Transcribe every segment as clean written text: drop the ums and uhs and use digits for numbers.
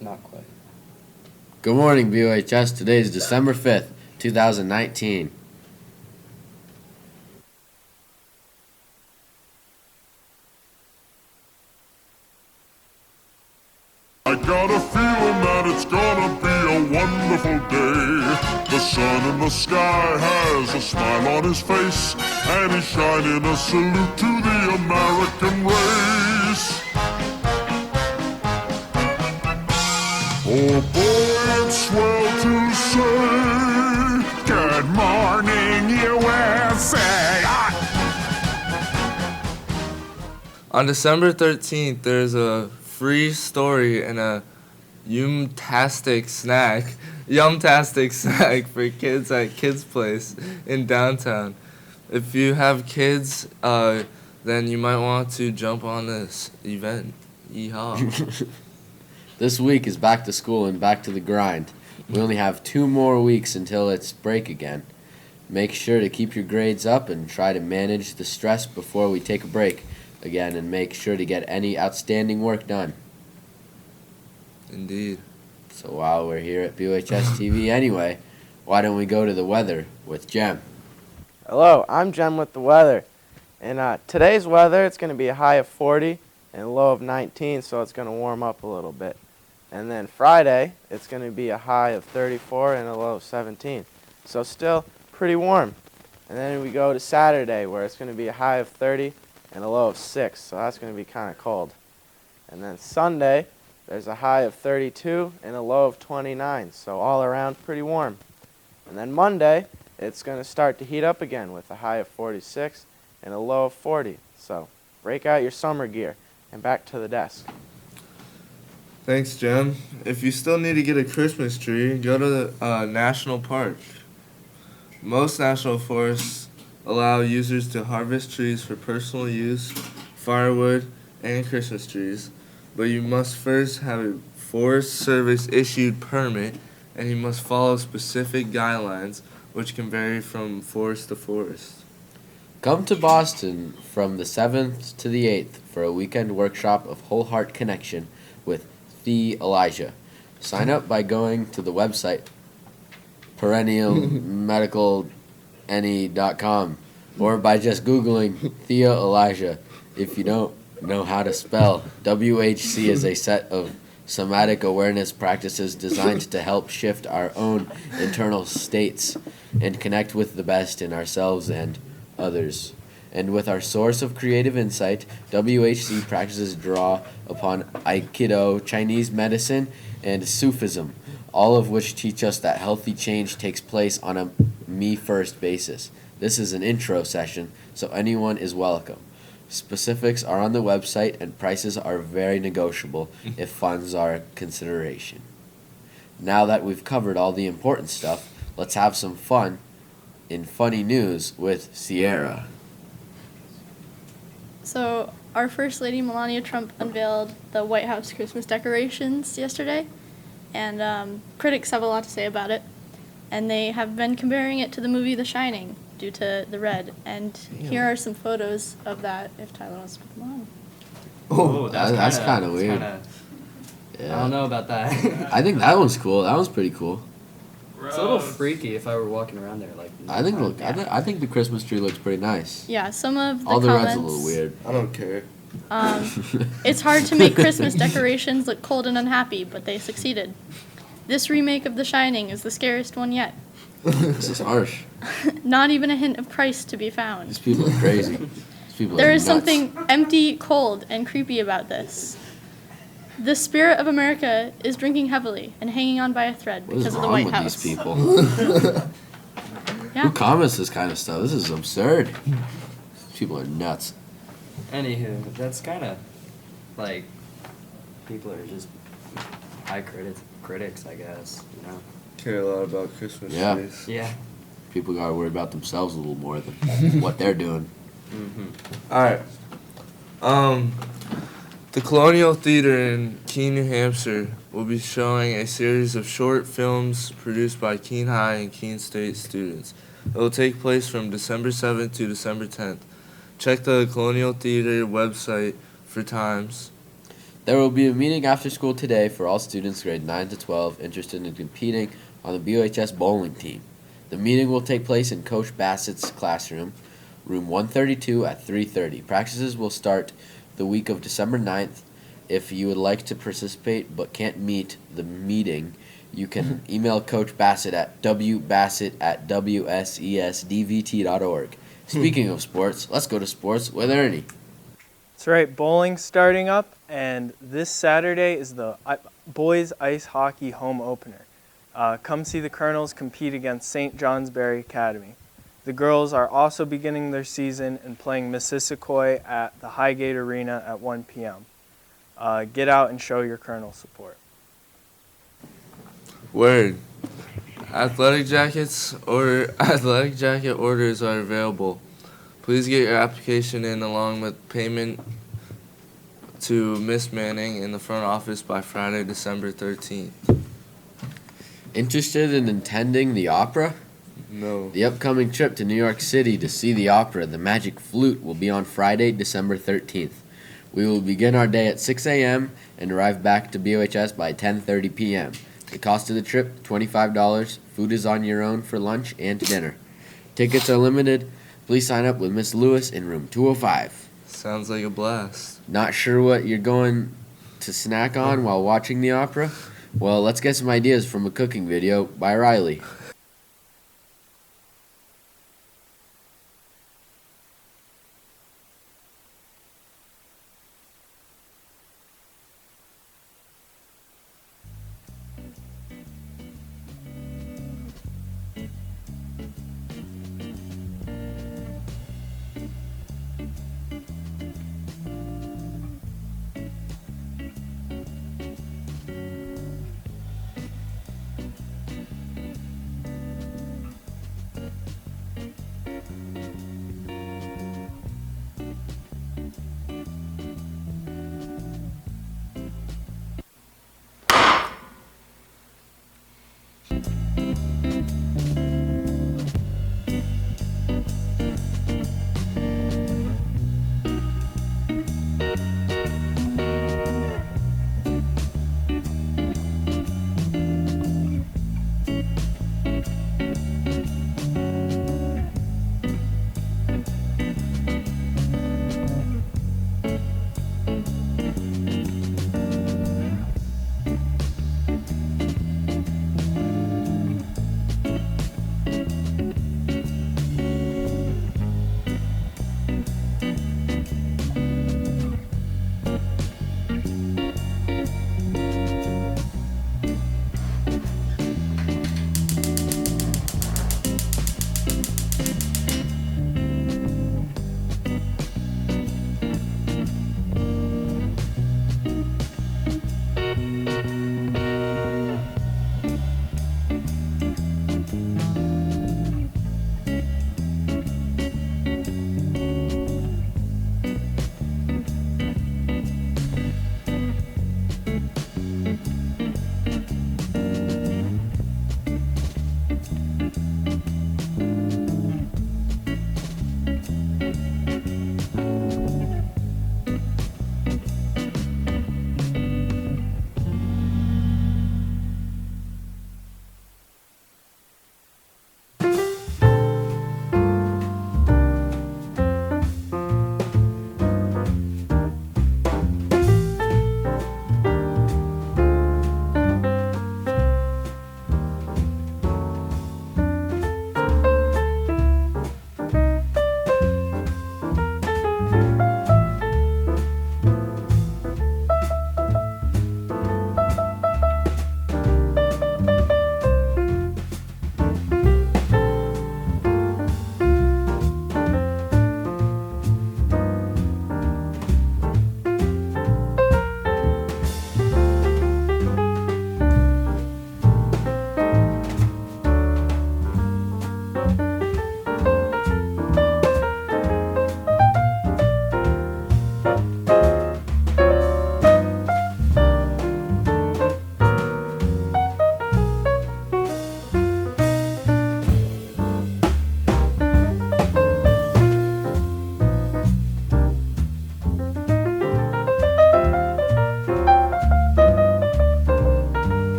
Not quite. Good morning, BUHS. Today is December 5th, 2019. I got a feeling that it's gonna be a wonderful day. The sun in the sky has a smile on his face, and he's shining a salute to the American race. Oh boy, it's swell to say, good morning, USA. On December 13th, there's a free story and a yumtastic snack for kids at Kids Place in downtown. If you have kids, then you might want to jump on this event. Yeehaw. This week is back to school and back to the grind. We only have 2 more weeks until it's break again. Make sure to keep your grades up and try to manage the stress before we take a break again, and make sure to get any outstanding work done. Indeed. So while we're here at BUHS TV anyway, why don't we go to the weather with Jem? Hello, I'm Jem with the weather. And today's weather, it's going to be a high of 40 and a low of 19, so it's going to warm up a little bit. And then Friday, it's going to be a high of 34 and a low of 17. So still pretty warm. And then we go to Saturday, where it's going to be a high of 30 and a low of 6, so that's going to be kind of cold. And then Sunday, there's a high of 32 and a low of 29, so all around pretty warm. And then Monday, it's going to start to heat up again with a high of 46 and a low of 40. So break out your summer gear and back to the desk. Thanks, Jem. If you still need to get a Christmas tree, go to the national park. Most national forests allow users to harvest trees for personal use, firewood, and Christmas trees, but you must first have a Forest Service issued permit, and you must follow specific guidelines, which can vary from forest to forest. Come to Boston from the 7th to the 8th for a weekend workshop of Whole Heart Connection with The Elijah. Sign up by going to the website perennialmedicalany.com or by just Googling Thea Elijah. If you don't know how to spell, WHC is a set of somatic awareness practices designed to help shift our own internal states and connect with the best in ourselves and others. And with our source of creative insight, WHC practices draw upon Aikido, Chinese medicine, and Sufism, all of which teach us that healthy change takes place on a me-first basis. This is an intro session, so anyone is welcome. Specifics are on the website, and prices are very negotiable if funds are a consideration. Now that we've covered all the important stuff, let's have some fun in funny news with Sierra. So, our First Lady Melania Trump unveiled the White House Christmas decorations yesterday, and critics have a lot to say about it. And they have been comparing it to the movie The Shining due to the red. And here are some photos of that, if Tyler wants to put them on. Oh, that's kind of weird. Yeah. Yeah. I don't know about that. I think that one's cool. That one's pretty cool. It's a little freaky if I were walking around there. Like, I think the Christmas tree looks pretty nice. Yeah, some of the All the comments. red's a little weird. I don't care. It's hard to make Christmas decorations look cold and unhappy, but they succeeded. This remake of The Shining is the scariest one yet. This is harsh. Not even a hint of Christ to be found. These people are crazy. These people There are is nuts. something empty, cold, and creepy about this. The spirit of America is drinking heavily and hanging on by a thread What is because of the wrong White with House. these people? Yeah. Who comments this kind of stuff? This is absurd. These people are nuts. Anywho, that's kind of like people are just high critics, I guess. You know. Care a lot about Christmas Yeah. trees. Yeah. People gotta worry about themselves a little more than what they're doing. Alright. The Colonial Theater in Keene, New Hampshire will be showing a series of short films produced by Keene High and Keene State students. It will take place from December 7th to December 10th. Check the Colonial Theater website for times. There will be a meeting after school today for all students grade 9 to 12 interested in competing on the BUHS bowling team. The meeting will take place in Coach Bassett's classroom, room 132 at 3:30. Practices will start the week of December 9th. If you would like to participate but can't meet the meeting, you can email Coach Bassett at wbassett@wsesdvt.org. Speaking of sports, let's go to sports with Ernie. That's right, bowling's starting up, and this Saturday is the boys ice hockey home opener. Come see the Colonels compete against St. Johnsbury Academy. The girls are also beginning their season and playing Missisquoi at the Highgate Arena at 1 p.m. Get out and show your Colonel support. Word. Athletic jacket orders are available. Please get your application in along with payment to Miss Manning in the front office by Friday, December 13th. Interested in attending the opera? No. The upcoming trip to New York City to see the opera, The Magic Flute, will be on Friday, December 13th. We will begin our day at 6 a.m. and arrive back to BOHS by 10:30 p.m. The cost of the trip, $25. Food is on your own for lunch and dinner. Tickets are limited. Please sign up with Miss Lewis in room 205. Sounds like a blast. Not sure what you're going to snack on while watching the opera? Well, let's get some ideas from a cooking video by Riley.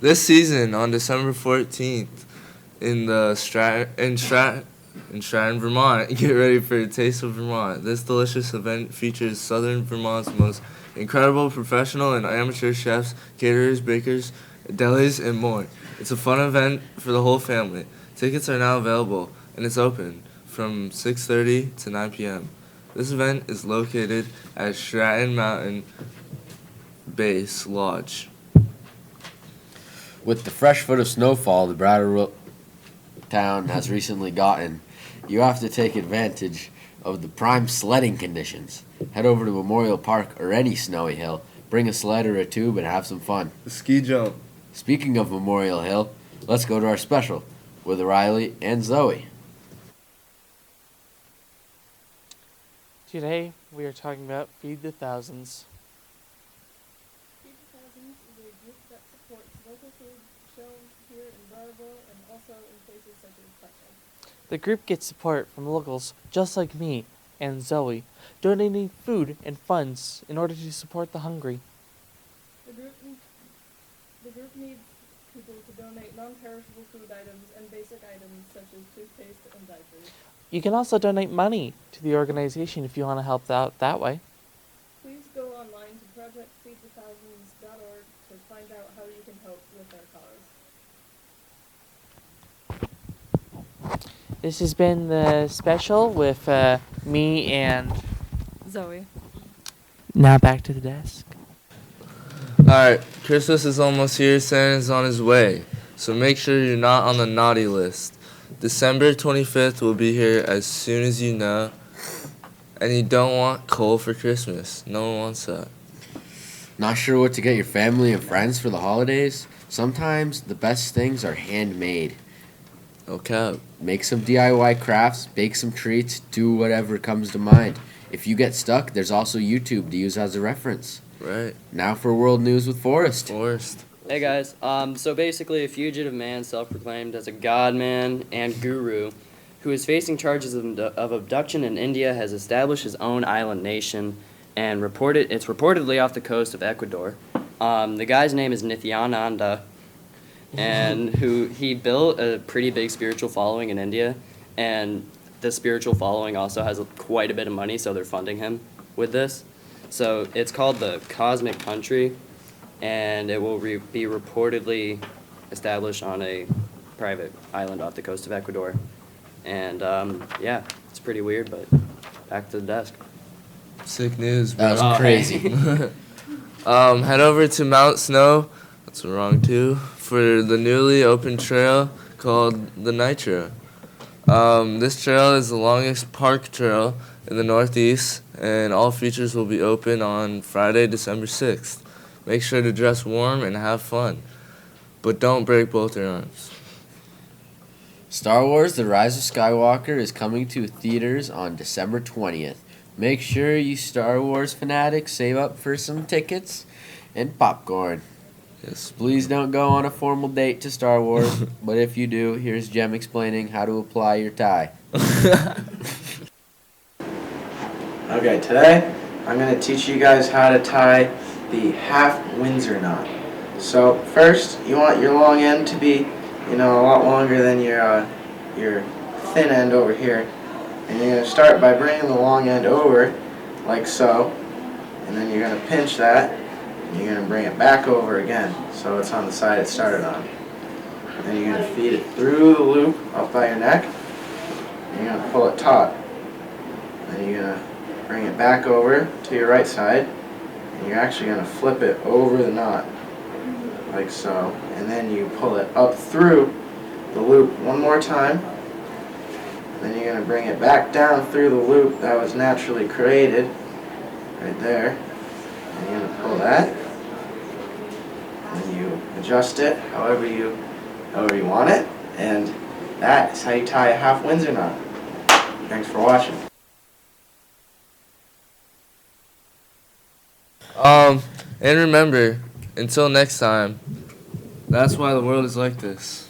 This season, on December 14th, in Stratton, Vermont, get ready for a taste of Vermont. This delicious event features Southern Vermont's most incredible professional and amateur chefs, caterers, bakers, delis, and more. It's a fun event for the whole family. Tickets are now available, and it's open from 6:30 to 9 p.m. This event is located at Stratton Mountain Base Lodge. With the fresh foot of snowfall the Brattleboro town has recently gotten, you have to take advantage of the prime sledding conditions. Head over to Memorial Park or any snowy hill, bring a sled or a tube, and have some fun. The ski jump. Speaking of Memorial Hill, let's go to our special with Riley and Zoe. Today we are talking about Feed the Thousands. Feed the Thousands is a group that supports local food shelves here in Brattleboro and also in places such as Parkland. The group gets support from locals just like me and Zoe, donating food and funds in order to support the hungry. The group needs people to donate non-perishable food items and basic items such as toothpaste and diapers. You can also donate money to the organization if you want to help out that way. Please go online to projectfeedthethousands.org to find out how you can help with their cause. This has been the special with me and Zoe. now back to the desk. Alright, Christmas is almost here, Santa's on his way, so make sure you're not on the naughty list. December 25th will be here as soon as you know, and you don't want coal for Christmas. No one wants that. Not sure what to get your family and friends for the holidays? Sometimes the best things are handmade. Okay. Make some DIY crafts, bake some treats, do whatever comes to mind. If you get stuck, there's also YouTube to use as a reference. Right. Now for world news with Forrest. Forrest. Hey guys, so basically a fugitive man self-proclaimed as a god man and guru who is facing charges of abduction in India has established his own island nation and it's reportedly off the coast of Ecuador. The guy's name is Nithyananda, and he built a pretty big spiritual following in India, and the spiritual following also has quite a bit of money, so they're funding him with this. So it's called the Cosmic Country, and it will be reportedly established on a private island off the coast of Ecuador. And yeah, it's pretty weird, but back to the desk. Sick news, That bro. was crazy. Head over to Mount Snow, that's wrong too, for the newly opened trail called the Nitro. This trail is the longest park trail in the Northeast, and all features will be open on Friday, December 6th. Make sure to dress warm and have fun, but don't break both your arms. Star Wars The Rise of Skywalker is coming to theaters on December 20th. Make sure you Star Wars fanatics save up for some tickets and popcorn. Yes. Please don't go on a formal date to Star Wars, but if you do, here's Jem explaining how to apply your tie. Okay, today I'm going to teach you guys how to tie the half Windsor knot. So first, you want your long end to be, a lot longer than your thin end over here. And you're going to start by bringing the long end over, like so, and then you're going to pinch that, and you're going to bring it back over again, so it's on the side it started on. And then you're going to feed it through the loop up by your neck, and you're going to pull it taut. Then you're going to bring it back over to your right side, and you're actually going to flip it over the knot, like so, and then you pull it up through the loop one more time. Then you're going to bring it back down through the loop that was naturally created, right there, and you're going to pull that, and you adjust it however you want it, and that is how you tie a half Windsor knot. Thanks for watching. And remember, until next time, that's why the world is like this.